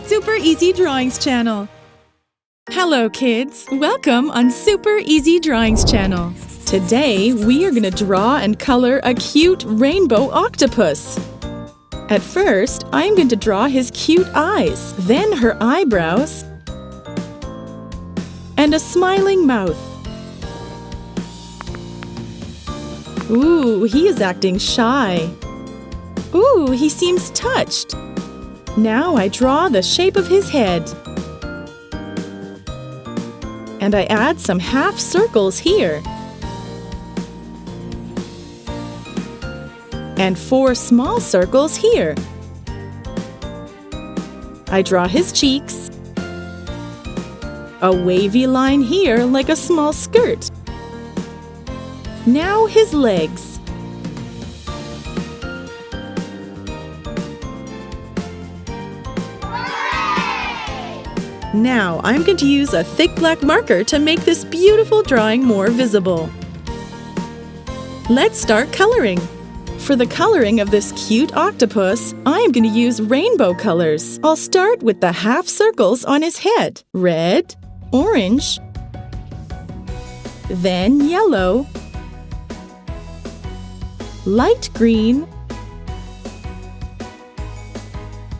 Super Easy Drawings channel. Hello kids, welcome on Super Easy Drawings channel. Today we are going to draw and color a cute rainbow octopus. At first, I'm going to draw his cute eyes, then her eyebrows, and a smiling mouth. Ooh, he is acting shy. Ooh, he seems touched. Now I draw the shape of his head. And I add some half circles here. And 4 small circles here. I draw his cheeks. A wavy line here like a small skirt. Now his legs. Now I'm going to use a thick black marker to make this beautiful drawing more visible. Let's start coloring. For the coloring of this cute octopus, I'm going to use rainbow colors. I'll start with the half circles on his head. Red, orange, then yellow, light green,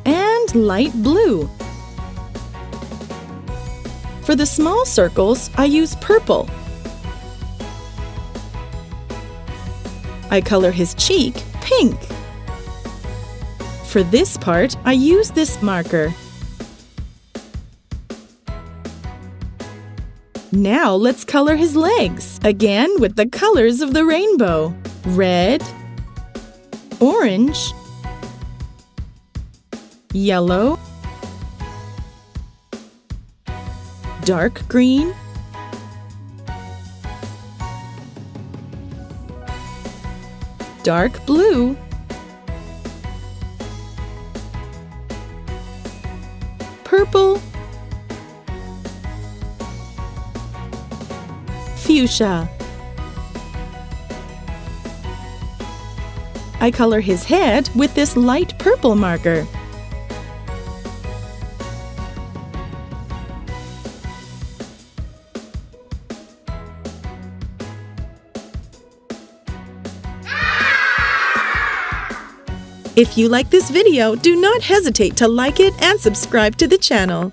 and light blue. For the small circles, I use purple. I color his cheek pink. For this part, I use this marker. Now let's color his legs, again with the colors of the rainbow. Red, orange, yellow, dark green, dark blue, purple, fuchsia. I color his head with this light purple marker. If you like this video, do not hesitate to like it and subscribe to the channel.